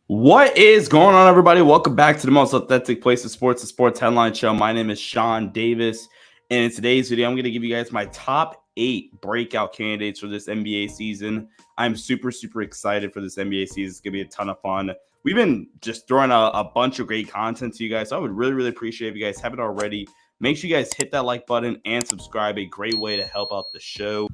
What is going on, everybody? Welcome back to the most authentic place of sports, the Sports Headline Show. My name is Sean Davis, and in today's video, I'm going to give you guys my top 8 breakout candidates for this NBA season. I'm super excited for this NBA season. It's going to be a ton of fun. We've been just throwing a bunch of great content to you guys, so I would really appreciate if you guys haven't already. Make sure you guys hit that like button and subscribe. A great way to help out the show.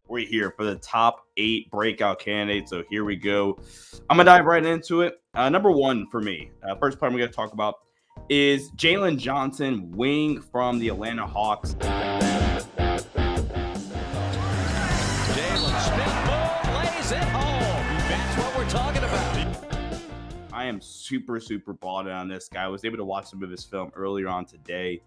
We're here for the top 8 breakout candidates. So here we go. I'm going to dive right into it. Number 1 for me, first part I'm going to talk about is Jalen Johnson, wing from the Atlanta Hawks. Jalen Smith ball lays it home. That's what we're talking about. I am super bought in on this guy. I was able to watch some of his film earlier on today.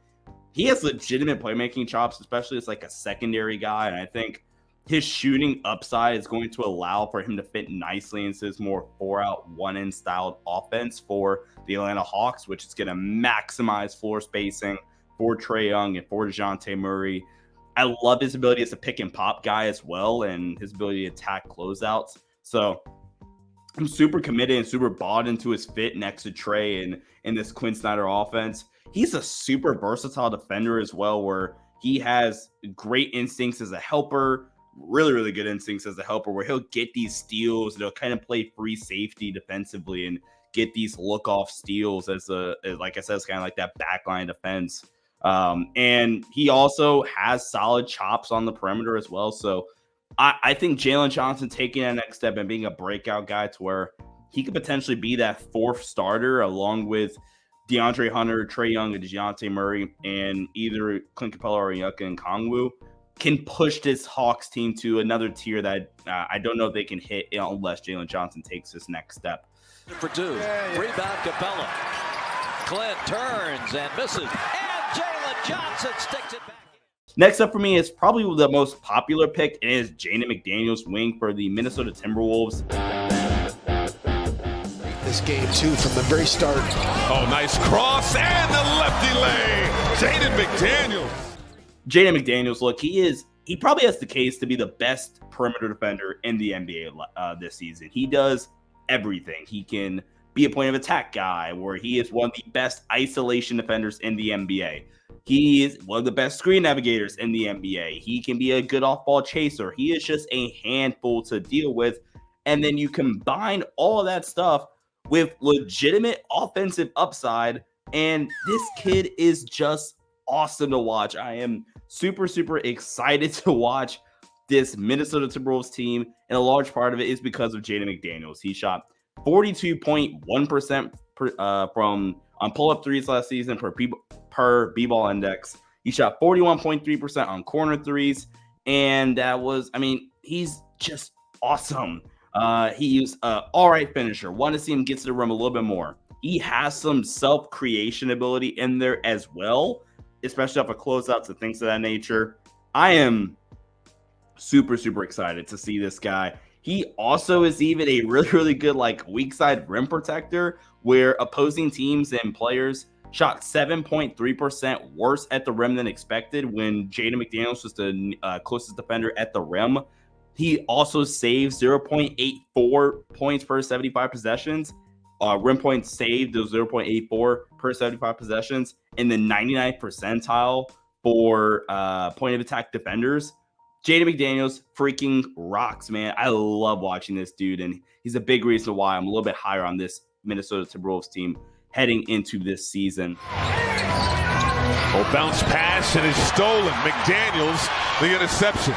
He has legitimate playmaking chops, especially as like a secondary guy. And I think his shooting upside is going to allow for him to fit nicely into this more 4-out, 1-in styled offense for the Atlanta Hawks, which is going to maximize floor spacing for Trae Young and for DeJounte Murray. I love his ability as a pick and pop guy as well, and his ability to attack closeouts. So I'm super committed and super bought into his fit next to Trae and in this Quinn Snyder offense. He's a super versatile defender as well, where he has great instincts as a helper, really good instincts as a helper, where he'll get these steals and he'll kind of play free safety defensively and get these look off steals as like I said, it's kind of like that backline defense. And he also has solid chops on the perimeter as well. So I think Jalen Johnson taking that next step and being a breakout guy to where he could potentially be that 4th starter along with DeAndre Hunter, Trae Young, and DeJounte Murray, and either Clint Capella or Yucca Nkongwu can push this Hawks team to another tier that I don't know if they can hit unless Jalen Johnson takes this next step. For 2, rebound Capella. Clint turns and misses, and Jalen Johnson sticks it back. Next up for me is probably the most popular pick, and it is Jaden McDaniels, wing for the Minnesota Timberwolves. This game too from the very start. Oh, nice cross and the lefty lane. Jaden McDaniels. Jaden McDaniels, look, he probably has the case to be the best perimeter defender in the NBA this season. He does everything. He can be a point of attack guy, where he is one of the best isolation defenders in the NBA. He is one of the best screen navigators in the NBA. He can be a good off-ball chaser. He is just a handful to deal with. And then you combine all of that stuff with legitimate offensive upside, and this kid is just awesome to watch. I am super excited to watch this Minnesota Timberwolves team, and a large part of it is because of Jaden McDaniels. He shot 42.1% from on pull-up threes last season per B-ball index. He shot 41.3% on corner threes, and that was, I mean, he's just awesome. He's an all right finisher. Want to see him get to the rim a little bit more. He has some self-creation ability in there as well, especially off of closeouts and things of that nature. I am super excited to see this guy. He also is even a really good like weak side rim protector, where opposing teams and players shot 7.3% worse at the rim than expected when Jaden McDaniels was the closest defender at the rim. He also saves 0.84 points per 75 possessions. Rim points saved, those 0.84 per 75 possessions, in the 99th percentile for point of attack defenders. Jaden McDaniels freaking rocks, man. I love watching this dude, and he's a big reason why I'm a little bit higher on this Minnesota Timberwolves team heading into this season. Oh, bounce pass and is stolen. McDaniels, the interception.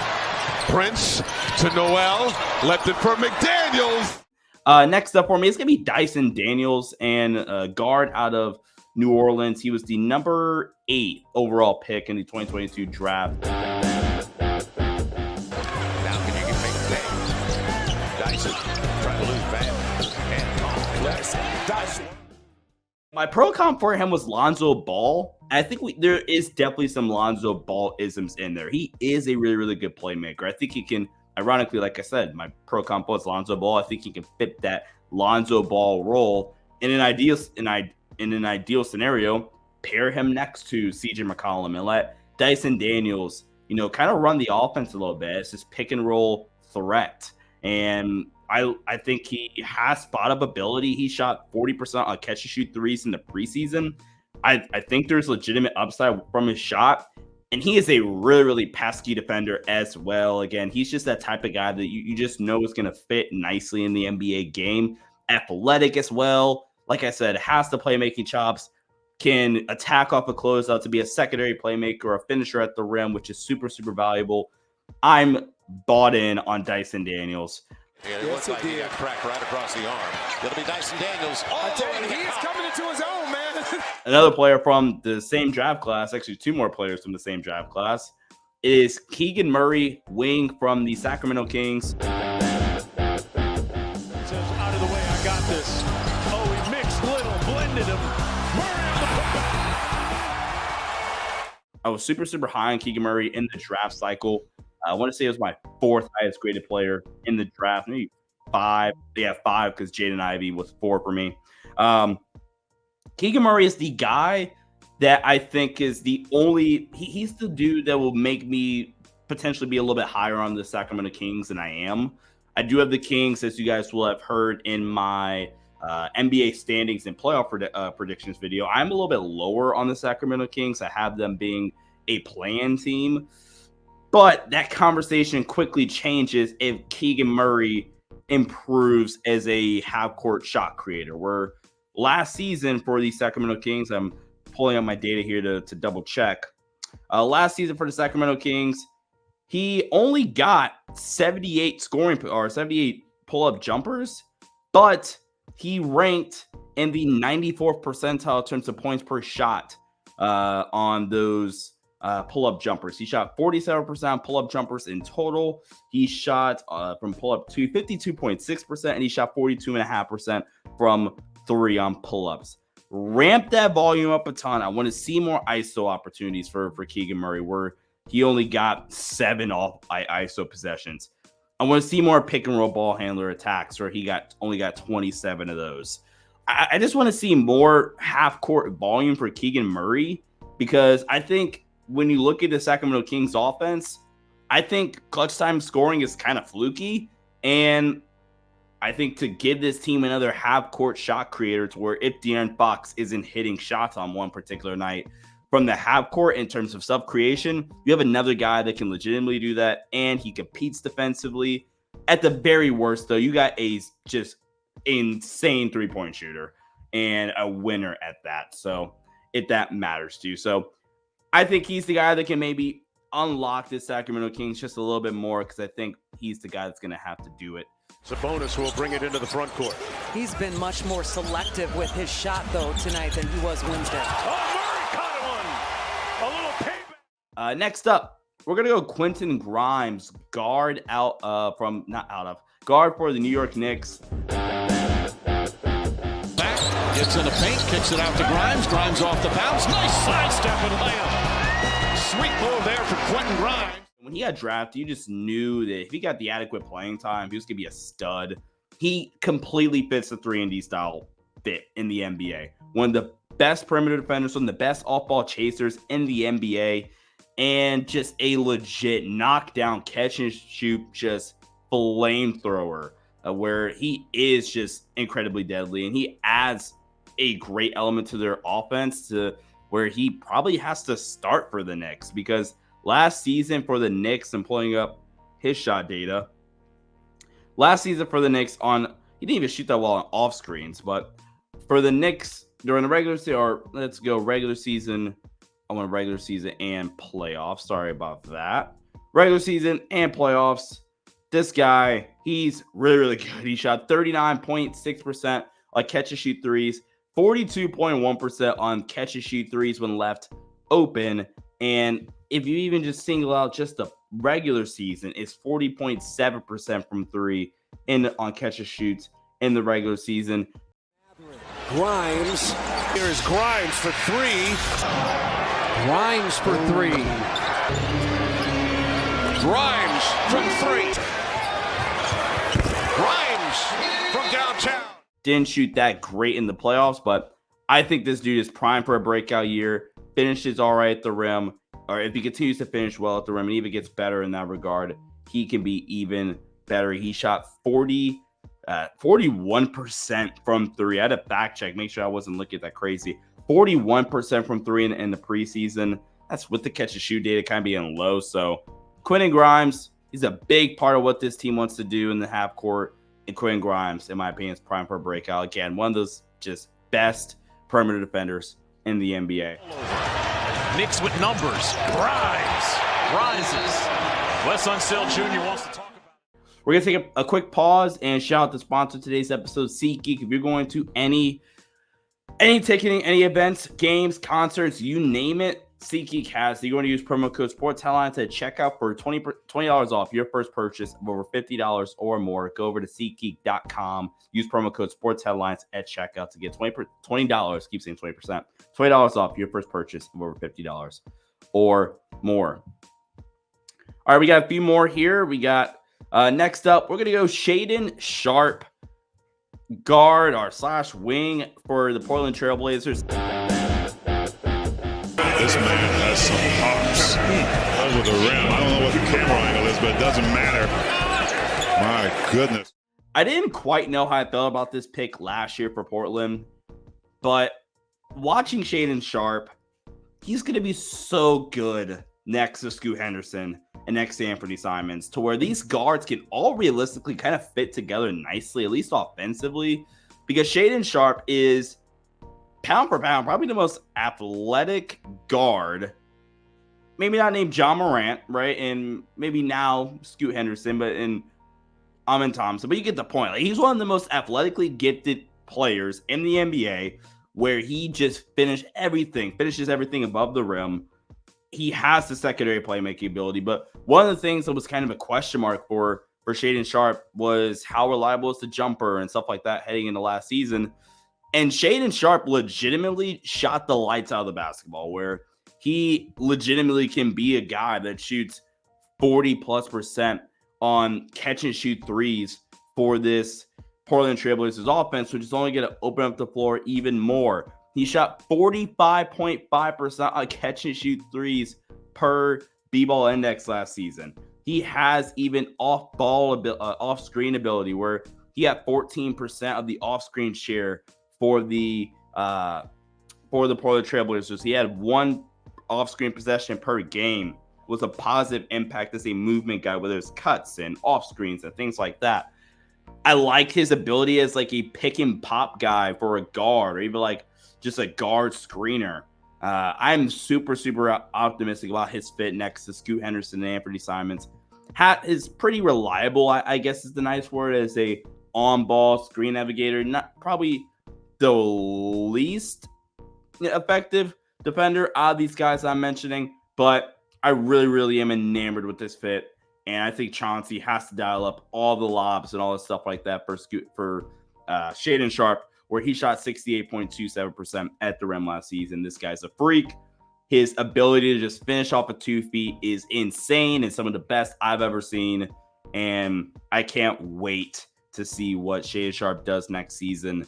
Prince to Noel, left it for McDaniels. Next up for me, it's going to be Dyson Daniels, and guard out of New Orleans. He was the number 8 overall pick in the 2022 draft. Now can you make plays? Dyson trying to lose bad. Dyson. My pro comp for him was Lonzo Ball. I think there is definitely some Lonzo Ball isms in there. He is a really good playmaker. I think he can, ironically, like I said, my pro comp was Lonzo Ball. I think he can fit that Lonzo Ball role. In an ideal scenario, pair him next to CJ McCollum and let Dyson Daniels, kind of run the offense a little bit. It's just pick and roll threat. And I think he has spot up ability. He shot 40% on catch and shoot threes in the preseason. I think there's legitimate upside from his shot. And he is a really, really pesky defender as well. Again, he's just that type of guy that you just know is going to fit nicely in the NBA game. Athletic as well. Like I said, has the playmaking chops, can attack off a closeout to be a secondary playmaker or a finisher at the rim, which is super, super valuable. I'm bought in on Dyson Daniels. Yeah, it looks like he got cracked right across the arm. It'll be Dyson Daniels. I tell you, he's coming into his own, man. Another player from the same draft class, actually two more players from the same draft class, is Keegan Murray, wing from the Sacramento Kings. Says, out of the way, I got this. Oh, he mixed little, blended him. Murray on the I was super, super high on Keegan Murray in the draft cycle. I want to say it was my fourth highest graded player in the draft. Maybe five. Yeah, five, because Jaden Ivey was 4 for me. Keegan Murray is the guy that I think is the only – he's the dude that will make me potentially be a little bit higher on the Sacramento Kings than I am. I do have the Kings, as you guys will have heard in my NBA standings and playoff predictions video. I'm a little bit lower on the Sacramento Kings. I have them being a play-in team. But that conversation quickly changes if Keegan Murray improves as a half-court shot creator. Where last season for the Sacramento Kings, I'm pulling up my data here to double check. Last season for the Sacramento Kings, he only got 78 78 pull-up jumpers, but he ranked in the 94th percentile in terms of points per shot on those pull-up jumpers. He shot 47% pull-up jumpers in total. He shot from pull-up to 52.6%, and he shot 42.5% from 3 on pull-ups. Ramp that volume up a ton. I want to see more ISO opportunities for Keegan Murray, where he only got 7 off ISO possessions. I want to see more pick and roll ball handler attacks, where he only got 27 of those. I just want to see more half-court volume for Keegan Murray, because I think when you look at the Sacramento Kings offense, I think clutch time scoring is kind of fluky. And I think to give this team another half-court shot creator, to where if De'Aaron Fox isn't hitting shots on one particular night from the half-court in terms of sub-creation, you have another guy that can legitimately do that, and he competes defensively. At the very worst, though, you got a just insane three-point shooter and a winner at that. So if that matters to you. So I think he's the guy that can maybe unlock the Sacramento Kings just a little bit more, because I think he's the guy that's going to have to do it. Sabonis will bring it into the front court. He's been much more selective with his shot, though, tonight than he was Wednesday. Oh, Murray caught one. A little payback. Next up, we're going to go Quentin Grimes, guard guard for the New York Knicks. Gets in the paint, kicks it out to Grimes. Grimes off the bounce. Nice sidestep and layup. Sweet move there for Quentin Grimes. When he got drafted, you just knew that if he got the adequate playing time, he was going to be a stud. He completely fits the 3-and-D style fit in the NBA. One of the best perimeter defenders, one of the best off-ball chasers in the NBA, and just a legit knockdown, catch and shoot, just flamethrower, where he is just incredibly deadly, and he adds a great element to their offense, to where he probably has to start for the Knicks, because last season for the Knicks, I'm pulling up his shot data. Last season for the Knicks, he didn't even shoot that well on off screens, but for the Knicks during the regular season, or let's go regular season. I want regular season and playoffs. Sorry about that. Regular season and playoffs. This guy, he's really, really good. He shot 39.6% on catch and shoot threes, 42.1% on catch and shoot threes when left open. And if you even just single out just the regular season, it's 40.7% from 3 on catch and shoots in the regular season. Grimes. Here's Grimes for 3. Grimes for 3. Grimes from 3. Grimes from downtown. Didn't shoot that great in the playoffs, but I think this dude is primed for a breakout year. Finishes all right at the rim, or if he continues to finish well at the rim and even gets better in that regard, he can be even better. He shot 41% from three. I had to fact check, make sure I wasn't looking at that crazy. 41% from three in the preseason. That's with the catch and shoot data kind of being low. So Quentin Grimes, he's a big part of what this team wants to do in the half court. And Quentin Grimes, in my opinion, is prime for a breakout. Again, one of those just best perimeter defenders in the NBA. Knicks with numbers. Grimes rises. Wes Unseld Jr. wants to talk about it. We're going to take a quick pause and shout out the sponsor of today's episode, SeatGeek. If you're going to any ticketing, any events, games, concerts, you name it, SeatGeek has. You're going to use promo code Sports Headlines at checkout for $20 off your first purchase of over $50 or more. Go over to SeatGeek.com. Use promo code Sports Headlines at checkout to get $20. Keep saying 20%. $20 off your first purchase of over $50 or more. All right, we got a few more here. We got next up, we're going to go Shaedon Sharpe, guard or / wing for the Portland Trailblazers. This man has some hops over the rim. I don't know what the camera angle is, but it doesn't matter. My goodness. I didn't quite know how I felt about this pick last year for Portland, but watching Shaedon Sharpe, he's going to be so good next to Scoot Henderson and next to Anthony Simons, to where these guards can all realistically kind of fit together nicely, at least offensively, because Shaedon Sharpe is pound for pound probably the most athletic guard, maybe not named John Morant, right? And maybe now Scoot Henderson, but in Amin Thompson. But you get the point. Like, he's one of the most athletically gifted players in the NBA, where he just finishes everything above the rim. He has the secondary playmaking ability, but one of the things that was kind of a question mark for Shaedon Sharpe was how reliable is the jumper and stuff like that heading into last season. And Shaedon Sharpe legitimately shot the lights out of the basketball, where he legitimately can be a guy that shoots 40+% on catch and shoot threes for this Portland Trailblazers offense, which is only going to open up the floor even more. He shot 45.5% on catch and shoot threes per B-ball index last season. He has even off-screen ability, where he had 14% of the off-screen share for the Portland Trailblazers. He had one off-screen possession per game, was a positive impact as a movement guy, whether it's cuts and off screens and things like that. I like his ability as like a pick and pop guy for a guard, or even like just a guard screener. I'm super optimistic about his fit next to Scoot Henderson and Anthony Simons. Is pretty reliable, I guess is the nice word, as a on-ball screen navigator. Not probably the least effective defender out of these guys I'm mentioning, but I really am enamored with this fit, and I think Chauncey has to dial up all the lobs and all the stuff like that for Shaedon Sharpe, where he shot 68.27% at the rim last season. This guy's a freak. His ability to just finish off of 2 feet is insane and some of the best I've ever seen, and I can't wait to see what Shaedon Sharpe does next season,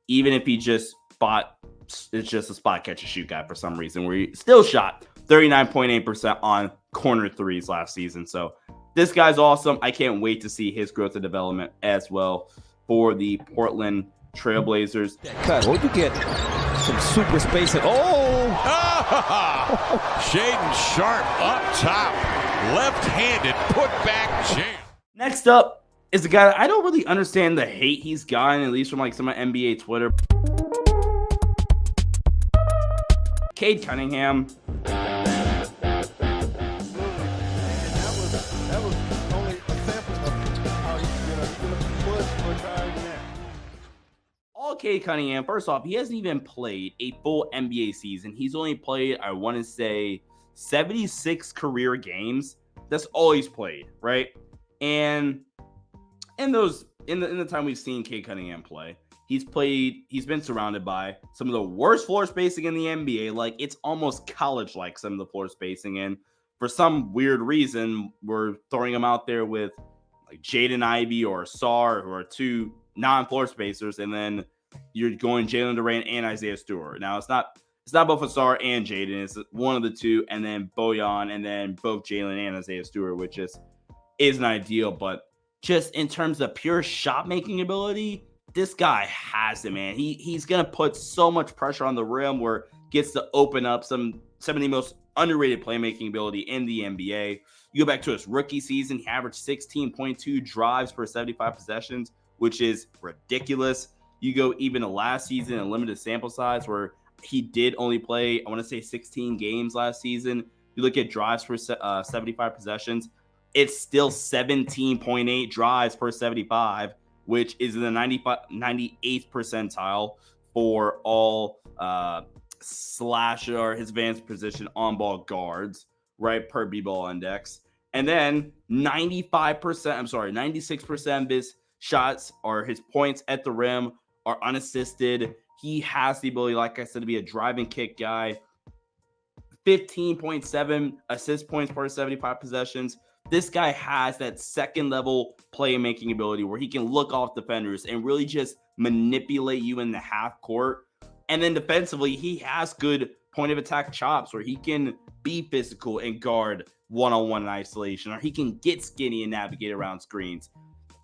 even if he it's just a spot catch and shoot guy for some reason, where he still shot 39.8% on corner threes last season. So this guy's awesome. I can't wait to see his growth and development as well for the Portland Trailblazers. Cut. Well, you get some super spacing. Shaedon Sharpe up top, left-handed put-back jam. Next up is a guy I don't really understand the hate he's gotten, at least from like some of NBA Twitter. Cade Cunningham. That was only a sample of how he was retiring now. All Cade Cunningham, first off, he hasn't even played a full NBA season. He's only played, I want to say, 76 career games. That's all he's played, right? And in the time we've seen Cade Cunningham play, he's been surrounded by some of the worst floor spacing in the NBA. Like, it's almost college-like, some of the floor spacing. And for some weird reason, we're throwing him out there with like Jaden Ivey or Sarr, who are two non-floor spacers, and then you're going Jalen Durant and Isaiah Stewart. Now it's not both Ausar and Jaden. It's one of the two, and then Bojan, and then both Jalen and Isaiah Stewart, which isn't ideal. But just in terms of pure shot making ability, this guy has it, man. He's gonna put so much pressure on the rim where gets to open up some of the most underrated playmaking ability in the NBA. You go back to his rookie season, he averaged 16.2 drives per 75 possessions, which is ridiculous. You go even to last season, a limited sample size where he did only play, I want to say 16 games last season. You look at drives per 75 possessions, it's still 17.8 drives per 75, which is in the 98th percentile for all slasher, his advanced position on-ball guards, right, per B-ball index. And then 96% of his shots or his points at the rim are unassisted. He has the ability, like I said, to be a drive and kick guy. 15.7 assist points per 75 possessions. This guy has that second level playmaking ability where he can look off defenders and really just manipulate you in the half court. And then defensively, he has good point of attack chops where he can be physical and guard one-on-one in isolation, or he can get skinny and navigate around screens.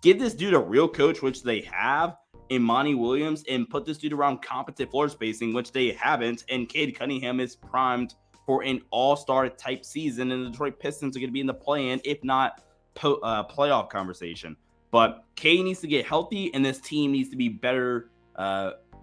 Give this dude a real coach, which they have in Monty Williams, and put this dude around competent floor spacing, which they haven't. And Cade Cunningham is primed for an all-star type season, and the Detroit Pistons are going to be in the play-in, if not playoff conversation. But Cade needs to get healthy, and this team needs to be better,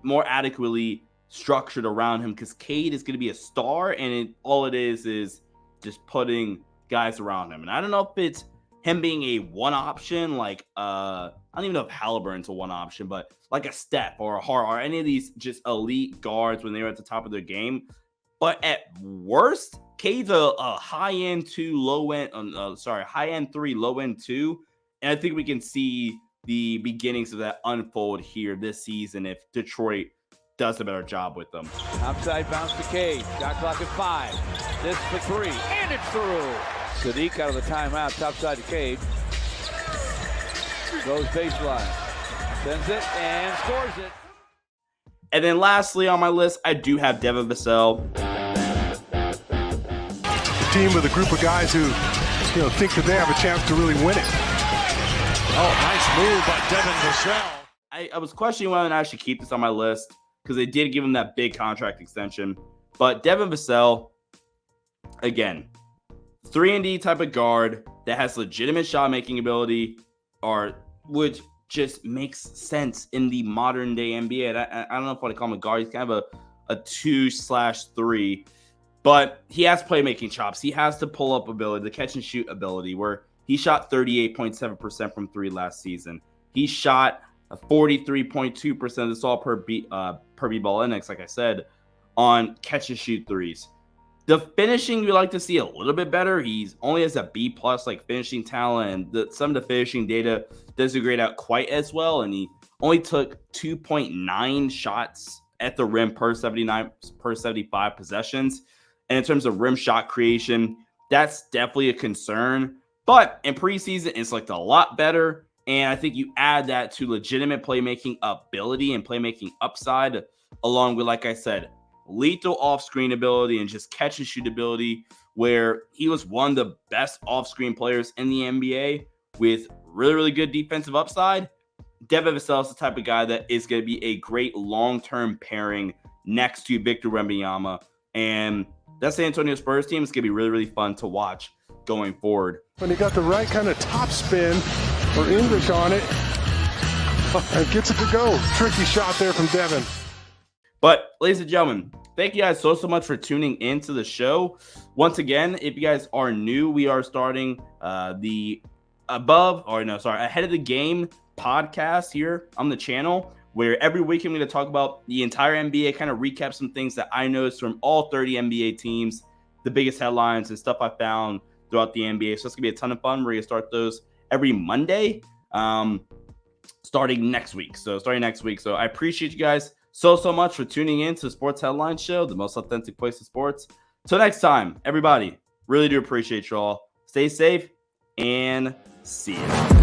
more adequately structured around him, because Cade is going to be a star, and all it is just putting guys around him. And I don't know if it's him being a one option, like I don't even know if Halliburton's a one option, but like a Steph or a Hart or any of these just elite guards when they're at the top of their game. But at worst, Cade's a high-end 2, low-end, high-end 3, low-end 2. And I think we can see the beginnings of that unfold here this season if Detroit does a better job with them. Outside bounce to Cade. Shot clock at 5. This for 3. And it's through. Sadiq out of the timeout. Top side to Cade. Goes baseline. Sends it and scores it. And then lastly on my list, I do have Devin Vassell. Team with a group of guys who, think that they have a chance to really win it. Oh, nice move by Devin Vassell. I was questioning whether I should keep this on my list because they did give him that big contract extension. But Devin Vassell, again, 3-and-D type of guard that has legitimate shot-making ability, which just makes sense in the modern-day NBA. I don't know if I want to call him a guard. He's kind of a 2/3. But he has playmaking chops. He has the pull-up ability, the catch-and-shoot ability, where he shot 38.7% from 3 last season. He shot 43.2%. This all per B-ball index, like I said, on catch-and-shoot threes. The finishing, we like to see a little bit better. He's only has a B+ like finishing talent, and some of the finishing data doesn't grade out quite as well. And he only took 2.9 shots at the rim per 75 possessions. And in terms of rim shot creation, that's definitely a concern. But in preseason, it's looked a lot better. And I think you add that to legitimate playmaking ability and playmaking upside, along with, like I said, lethal off-screen ability and just catch and shoot ability, where he was one of the best off-screen players in the NBA with really, really good defensive upside. Devin Vassell is the type of guy that is going to be a great long-term pairing next to Victor Wembanyama. And that San Antonio Spurs team is going to be really, really fun to watch going forward. When he got the right kind of top spin or English on it, and gets it to go. Tricky shot there from Devin. But, ladies and gentlemen, thank you guys so much for tuning into the show. Once again, if you guys are new, we are starting the Ahead of the Game podcast here on the channel, where every week I'm going to talk about the entire NBA, kind of recap some things that I noticed from all 30 NBA teams, the biggest headlines and stuff I found throughout the NBA. So it's going to be a ton of fun. We're going to start those every Monday, starting next week. So I appreciate you guys so much for tuning in to the Sports Headline Show, the most authentic place in sports. Till next time, everybody, really do appreciate you all. Stay safe and see you.